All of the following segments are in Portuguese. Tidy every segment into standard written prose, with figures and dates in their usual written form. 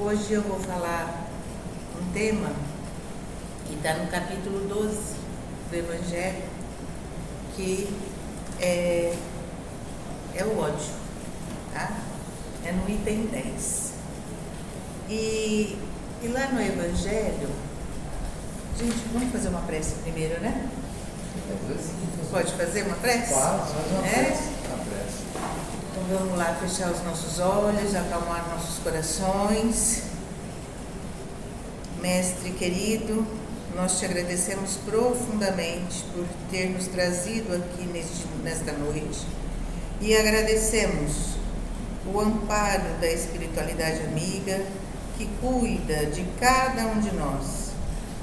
Hoje eu vou falar um tema que está no capítulo 12 do Evangelho, que é o ódio, tá? É no item 10. E lá no Evangelho, gente, vamos fazer uma prece primeiro, né? Pode fazer uma prece? Faz uma prece. Então vamos lá fechar os nossos olhos, acalmar nossos corações. Mestre querido, nós te agradecemos profundamente por ter nos trazido aqui nesta noite e agradecemos o amparo da espiritualidade amiga que cuida de cada um de nós,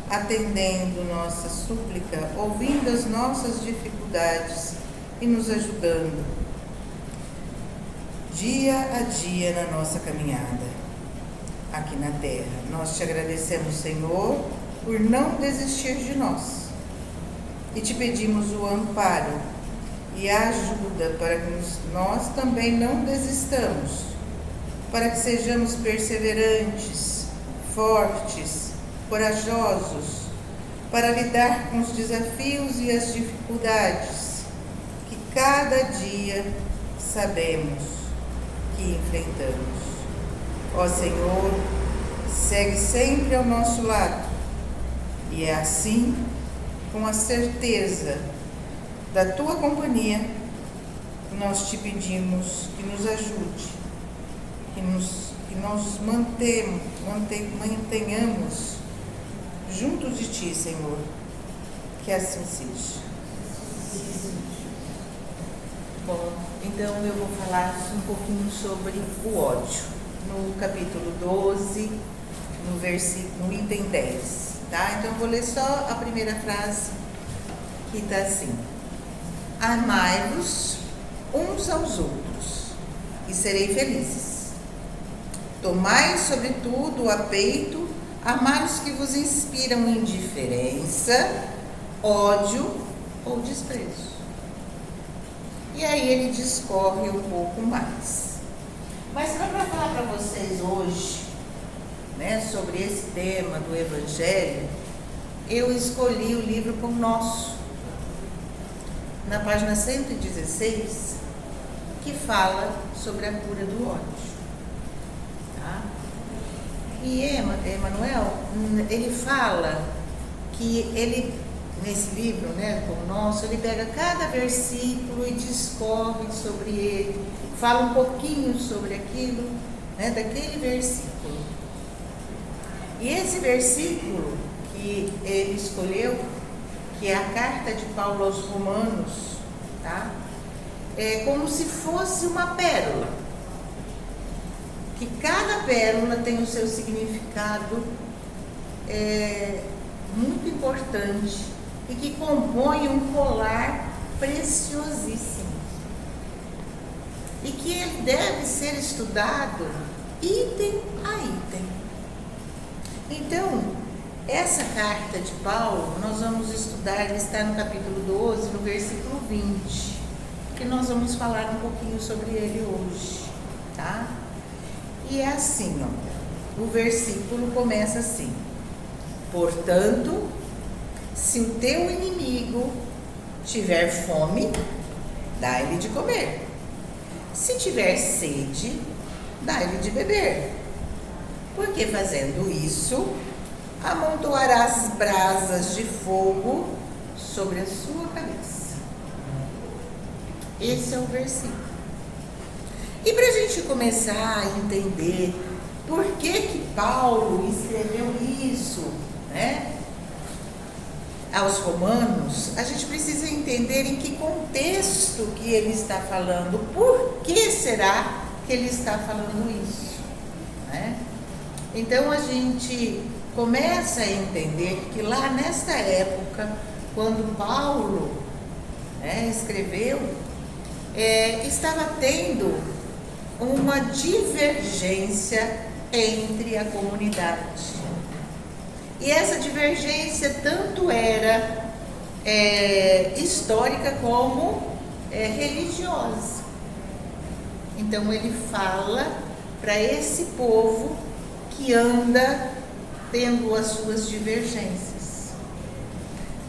atendendo nossa súplica, ouvindo as nossas dificuldades e nos ajudando dia a dia na nossa caminhada aqui na Terra. Nós te agradecemos, Senhor, por não desistir de nós e te pedimos o amparo e a ajuda para que nós também não desistamos, para que sejamos perseverantes, fortes, corajosos, para lidar com os desafios e as dificuldades que cada dia sabemos que enfrentamos. Ó Senhor, segue sempre ao nosso lado, e é assim, com a certeza da tua companhia, nós te pedimos que nos ajude, que nós mantenhamos juntos de ti, Senhor, que assim seja. Bom, então eu vou falar um pouquinho sobre o ódio, no capítulo 12, no item 10, tá? Então eu vou ler só a primeira frase, que está assim: amai-vos uns aos outros e serei felizes. Tomai sobretudo a peito amar os que vos inspiram indiferença, ódio ou desprezo. E aí ele discorre um pouco mais. Mas para falar para vocês hoje, né, sobre esse tema do Evangelho, eu escolhi o livro Pão Nosso, na página 116, que fala sobre a cura do ódio. Tá? E Emmanuel, ele fala que ele, nesse livro, né, Pão Nosso, ele pega cada versículo e discorre sobre ele, fala um pouquinho sobre aquilo, né, daquele versículo. E esse versículo que ele escolheu, que é a carta de Paulo aos Romanos, tá? É como se fosse uma pérola, que cada pérola tem o seu significado muito importante e que compõe um colar preciosíssimo e que ele deve ser estudado item a item. Então, essa carta de Paulo, nós vamos estudar, ele está no capítulo 12, no versículo 20, que nós vamos falar um pouquinho sobre ele hoje, tá? E é assim, ó, o versículo começa assim: portanto, se o teu inimigo tiver fome, dá-lhe de comer. Se tiver sede, dá-lhe de beber. Porque fazendo isso, amontoarás brasas de fogo sobre a sua cabeça. Esse é o versículo. E para a gente começar a entender por que Paulo escreveu isso, né, aos Romanos, a gente precisa entender em que contexto que ele está falando, por que será que ele está falando isso, né? Então a gente começa a entender que lá nesta época, quando Paulo, né, escreveu, estava tendo uma divergência entre a comunidade. E essa divergência tanto era histórica como religiosa. Então ele fala para esse povo que anda tendo as suas divergências.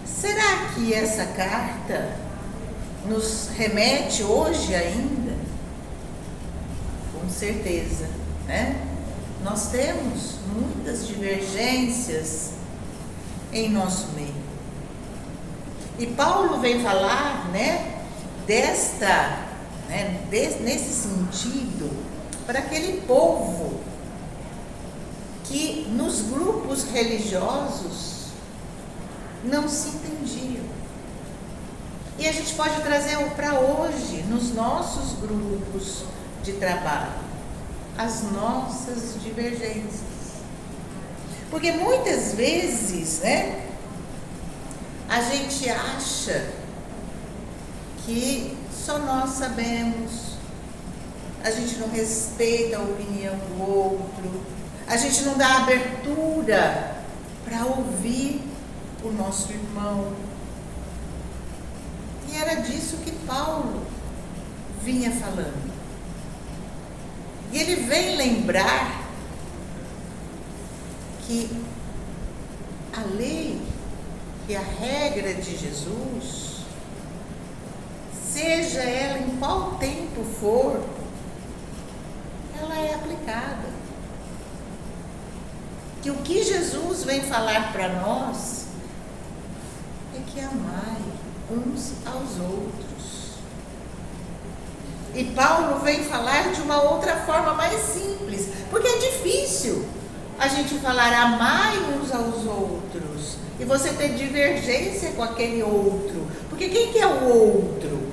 Será que essa carta nos remete hoje ainda? Com certeza, né? Nós temos muitas divergências em nosso meio. E Paulo vem falar, nesse sentido, para aquele povo que nos grupos religiosos não se entendiam. E a gente pode trazer para hoje, nos nossos grupos de trabalho, as nossas divergências. Porque muitas vezes, a gente acha que só nós sabemos, a gente não respeita a opinião do outro, a gente não dá abertura para ouvir o nosso irmão. E era disso que Paulo vinha falando. E ele vem lembrar que a lei e a regra de Jesus, seja ela em qual tempo for, ela é aplicada. Que o que Jesus vem falar para nós é que amai uns aos outros. E Paulo vem falar de uma outra forma mais simples, porque é difícil a gente falar amai uns aos outros e você ter divergência com aquele outro. Porque quem que é o outro?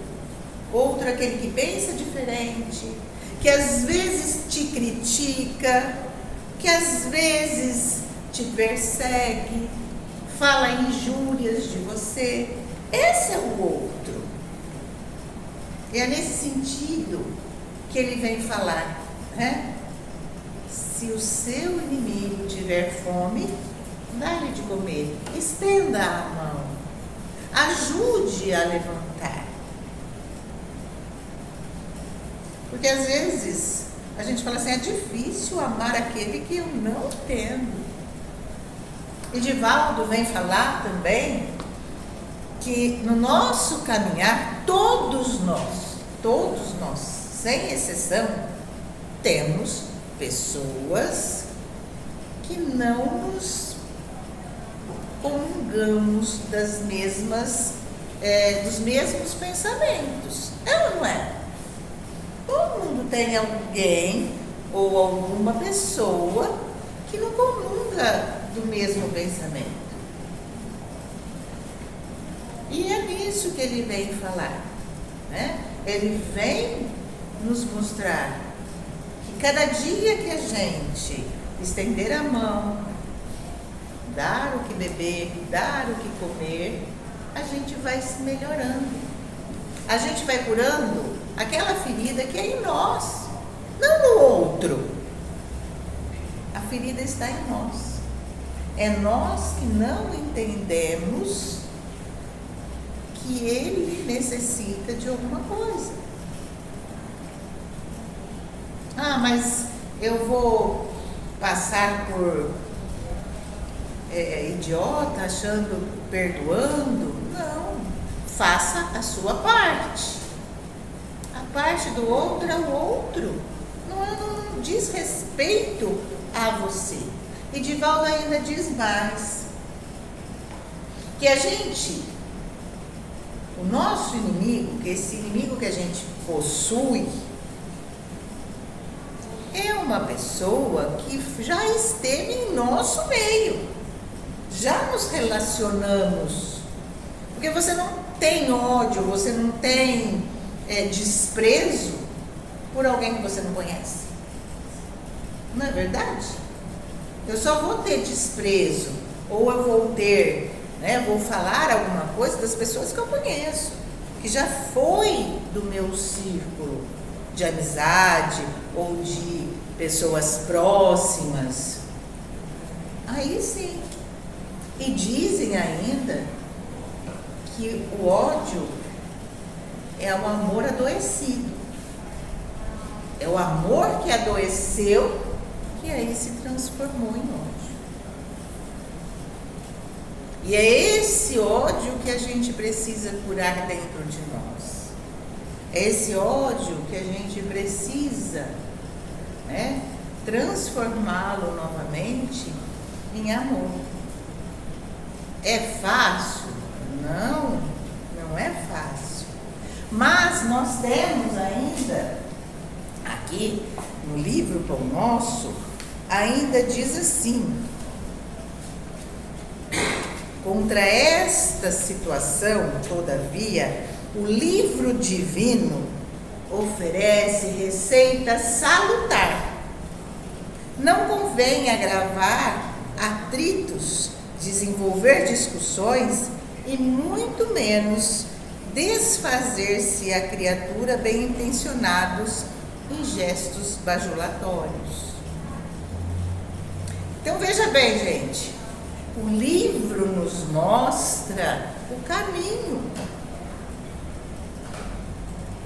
Outro é aquele que pensa diferente, que às vezes te critica, que às vezes te persegue, fala injúrias de você. Esse é o outro. E é nesse sentido que ele vem falar, Se o seu inimigo tiver fome, dá-lhe de comer, estenda a mão, ajude a levantar. Porque às vezes a gente fala assim, é difícil amar aquele que eu não entendo. E Divaldo vem falar também que no nosso caminhar, todos nós, sem exceção, temos pessoas que não nos comungamos dos mesmos pensamentos. É ou não é? Todo mundo tem alguém ou alguma pessoa que não comunga do mesmo pensamento. E é nisso que ele vem falar, Ele vem nos mostrar que cada dia que a gente estender a mão, dar o que beber, dar o que comer, a gente vai se melhorando. A gente vai curando aquela ferida que é em nós, não no outro. A ferida está em nós. É nós que não entendemos que ele necessita de alguma coisa. Mas eu vou passar por idiota, perdoando? Não. Faça a sua parte. A parte do outro é o outro. Não diz respeito a você. E Divaldo ainda diz mais. Que o nosso inimigo, que esse inimigo que a gente possui, é uma pessoa que já esteve em nosso meio. Já nos relacionamos. Porque você não tem ódio, você não tem desprezo por alguém que você não conhece. Não é verdade? Eu só vou ter desprezo, ou eu vou ter, vou falar alguma coisa das pessoas que eu conheço, que já foi do meu círculo de amizade ou de pessoas próximas. Aí sim. E dizem ainda que o ódio é o amor adoecido. É o amor que adoeceu e aí se transformou em ódio. E é esse ódio que a gente precisa curar dentro de nós. É esse ódio que a gente precisa, né, transformá-lo novamente em amor. É fácil? Não, não é fácil. Mas nós temos ainda, aqui no livro Pão Nosso, ainda diz assim: contra esta situação, todavia, o livro divino oferece receita salutar. Não convém agravar atritos, desenvolver discussões e muito menos desfazer-se a criatura bem intencionados em gestos bajulatórios. Então veja bem, gente, o livro nos mostra o caminho.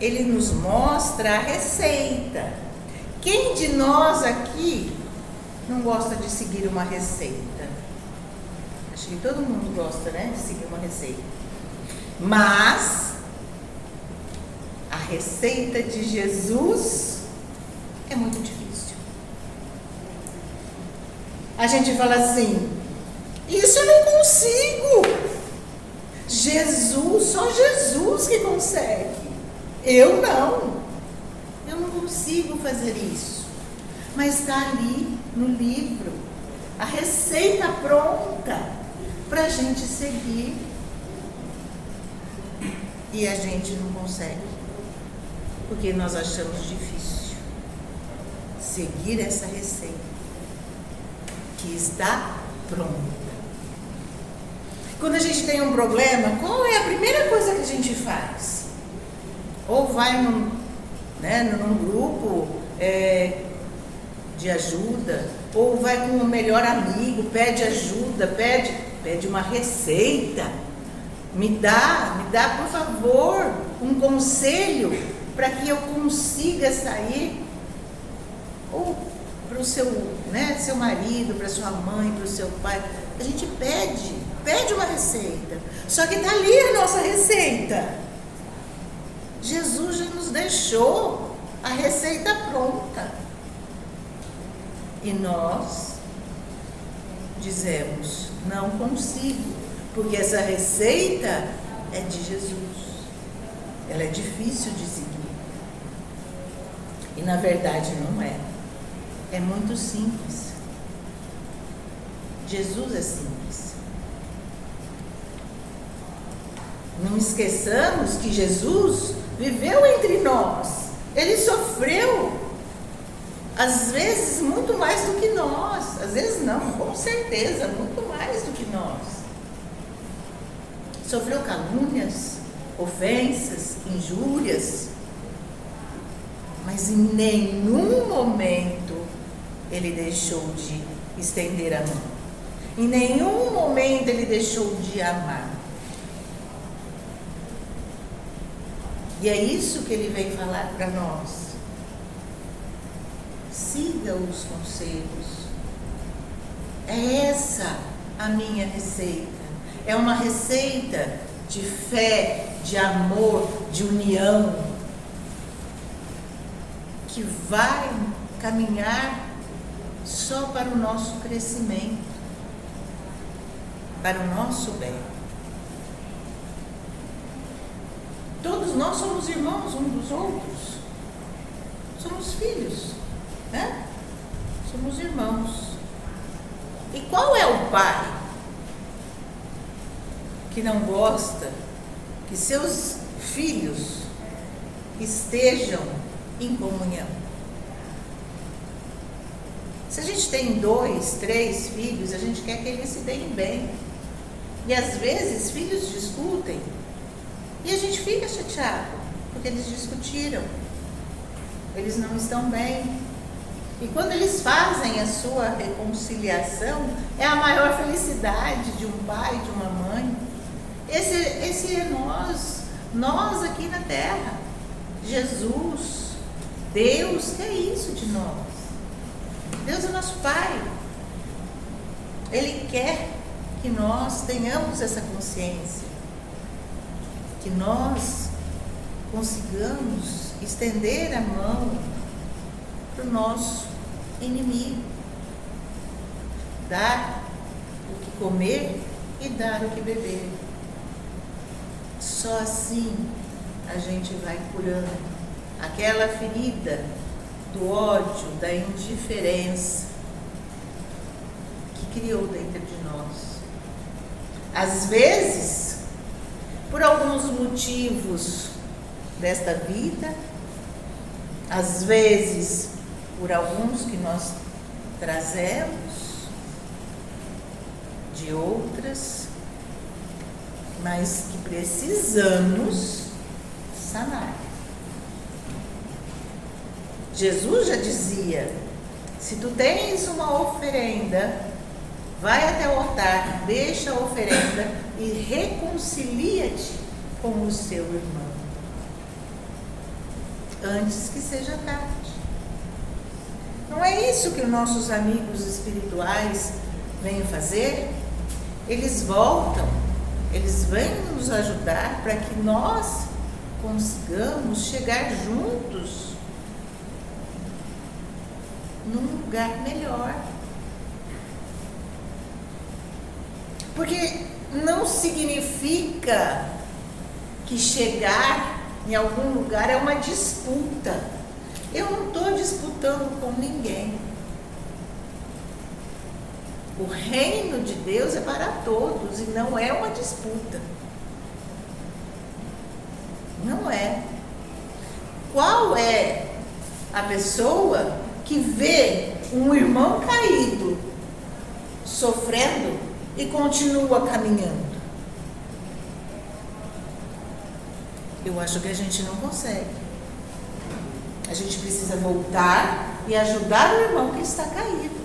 Ele nos mostra a receita. Quem de nós aqui não gosta de seguir uma receita? Acho que todo mundo gosta, né, de seguir uma receita. Mas a receita de Jesus é muito difícil. A gente fala assim: isso eu não consigo. Jesus, só Jesus que consegue. Eu não consigo fazer isso. Mas está ali no livro a receita pronta para a gente seguir. E a gente não consegue, porque nós achamos difícil seguir essa receita que está pronta. Quando a gente tem um problema, qual é a primeira coisa que a gente faz? Ou vai num grupo de ajuda, ou vai com o melhor amigo, pede ajuda, pede uma receita. Me dá, por favor, um conselho para que eu consiga sair. Ou para o seu marido, para sua mãe, para o seu pai. A gente pede uma receita. Só que está ali a nossa receita. Jesus já nos deixou a receita pronta. E nós dizemos: não consigo, porque essa receita é de Jesus. Ela é difícil de seguir. E na verdade não é. É muito simples. Jesus é simples. Não esqueçamos que Jesus viveu entre nós. Ele sofreu, às vezes, muito mais do que nós. Às vezes não, com certeza, muito mais do que nós. Sofreu calúnias, ofensas, injúrias. Mas em nenhum momento ele deixou de estender a mão. Em nenhum momento ele deixou de amar. E é isso que ele vem falar para nós. Siga os conselhos. É essa a minha receita. É uma receita de fé, de amor, de união, que vai caminhar só para o nosso crescimento, para o nosso bem. Todos nós somos irmãos uns dos outros. Somos filhos, né? Somos irmãos. E qual é o pai que não gosta que seus filhos estejam em comunhão? Se a gente tem 2, 3 filhos, a gente quer que eles se deem bem. E às vezes filhos discutem e a gente fica chateado porque eles discutiram, eles não estão bem. E quando eles fazem a sua reconciliação, é a maior felicidade de um pai, de uma mãe. Esse é nós aqui na terra. Jesus, Deus quer isso de nós. Deus é nosso Pai. Ele quer que nós tenhamos essa consciência, que nós consigamos estender a mão para o nosso inimigo, dar o que comer e dar o que beber. Só assim a gente vai curando aquela ferida do ódio, da indiferença que criou dentro de nós. Às vezes, por alguns motivos desta vida, às vezes por alguns que nós trazemos de outras, mas que precisamos sanar. Jesus já dizia: se tu tens uma oferenda, vai até o altar, deixa a oferenda e reconcilia-te com o seu irmão, antes que seja tarde. Não é isso que os nossos amigos espirituais vêm fazer? Eles voltam, eles vêm nos ajudar para que nós consigamos chegar juntos num lugar melhor. Porque não significa que chegar em algum lugar é uma disputa. Eu não estou disputando com ninguém. O reino de Deus é para todos e não é uma disputa. Não é. Qual é a pessoa que vê um irmão caído, sofrendo e continua caminhando? Eu acho que a gente não consegue. A gente precisa voltar e ajudar o irmão que está caído.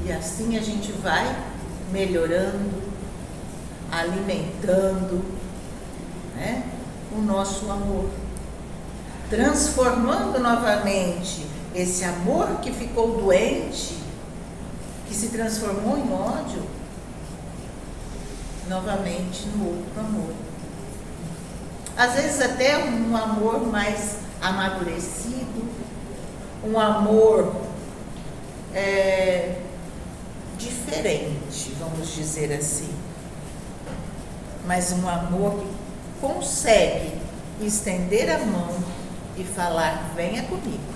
E assim a gente vai melhorando, alimentando, né, o nosso amor. Transformando novamente esse amor que ficou doente, que se transformou em ódio, novamente no outro amor. Às vezes até um amor mais amadurecido, um amor diferente, vamos dizer assim. Mas um amor que consegue estender a mão e falar: venha comigo.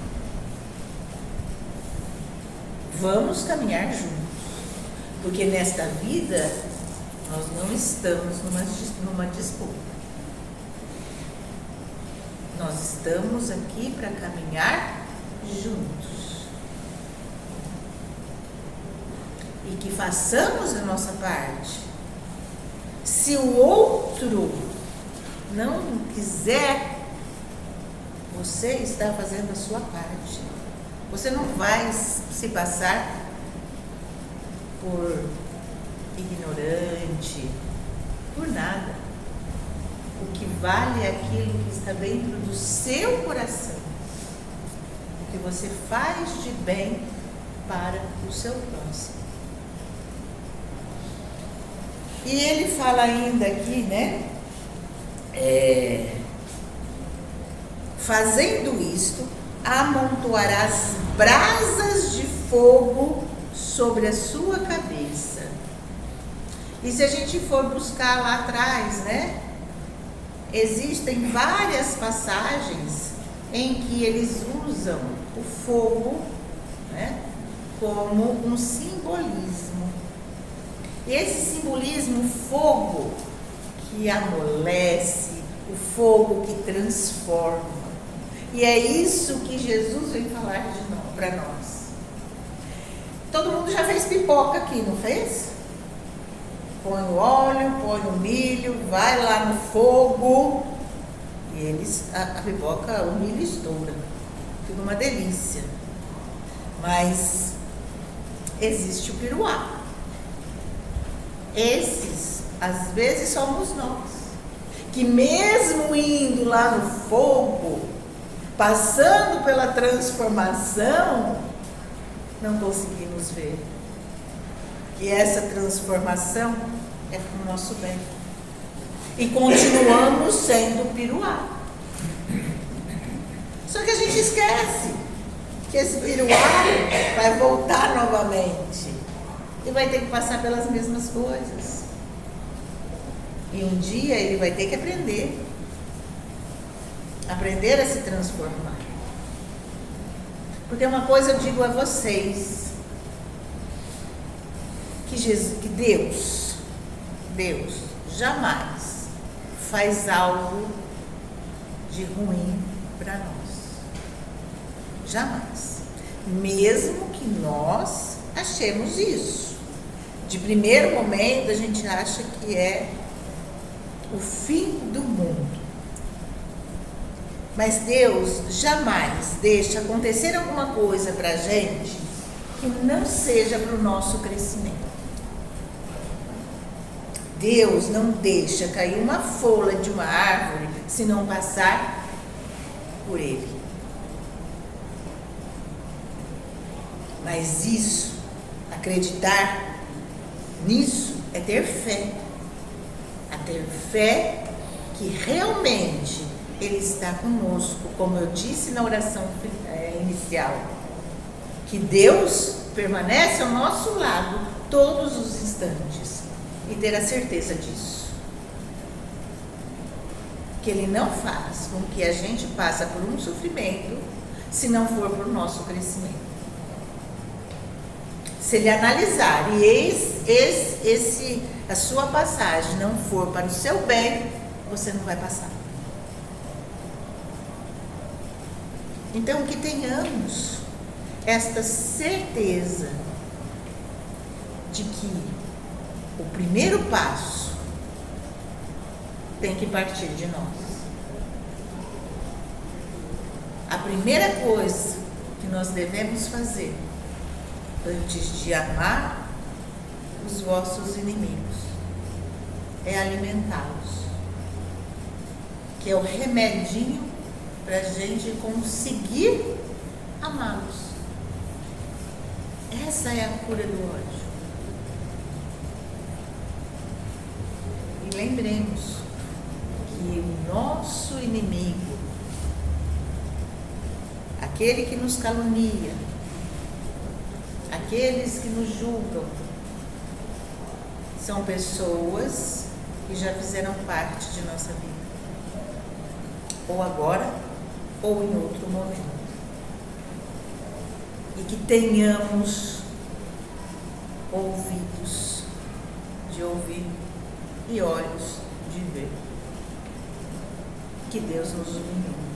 Vamos caminhar juntos. Porque nesta vida nós não estamos numa disputa. Nós estamos aqui para caminhar juntos. E que façamos a nossa parte. Se o outro não quiser, você está fazendo a sua parte. Você não vai se passar por ignorante, por nada. O que vale é aquilo que está dentro do seu coração. O que você faz de bem para o seu próximo. E ele fala ainda aqui, né? Fazendo isto, amontoarás brasas de fogo sobre a sua cabeça. E se a gente for buscar lá atrás, né? Existem várias passagens em que eles usam o fogo, né, como um simbolismo. E esse simbolismo, o fogo que amolece, o fogo que transforma. E é isso que Jesus vem falar para nós. Todo mundo já fez pipoca aqui, não fez? Põe o óleo, põe o milho, vai lá no fogo e a pipoca, o milho estoura. Fica uma delícia. Mas existe o piruá. Esses, às vezes, somos nós. Que mesmo indo lá no fogo, passando pela transformação, não conseguimos ver que essa transformação é para o nosso bem. E continuamos sendo piruá. Só que a gente esquece que esse piruá vai voltar novamente. E vai ter que passar pelas mesmas coisas. E um dia ele vai ter que aprender a se transformar. Porque uma coisa eu digo a vocês, que Deus jamais faz algo de ruim para nós. Jamais. Mesmo que nós achemos isso. De primeiro momento a gente acha que é o fim do mundo. Mas Deus jamais deixa acontecer alguma coisa para a gente que não seja para o nosso crescimento. Deus não deixa cair uma folha de uma árvore se não passar por ele. Mas isso, acreditar nisso, é ter fé. A ter fé que realmente Ele está conosco, como eu disse na oração inicial, que Deus permanece ao nosso lado todos os instantes, e ter a certeza disso. Que Ele não faz com que a gente passe por um sofrimento se não for para o nosso crescimento. Se Ele analisar e a sua passagem não for para o seu bem, você não vai passar. Então, que tenhamos esta certeza de que o primeiro passo tem que partir de nós. A primeira coisa que nós devemos fazer antes de amar os vossos inimigos é alimentá-los, que é o remedinho para a gente conseguir amá-los. Essa é a cura do ódio. E lembremos que o nosso inimigo, aquele que nos calunia, aqueles que nos julgam, são pessoas que já fizeram parte de nossa vida, ou agora ou em outro momento. E que tenhamos ouvidos de ouvir e olhos de ver. Que Deus nos ilumine.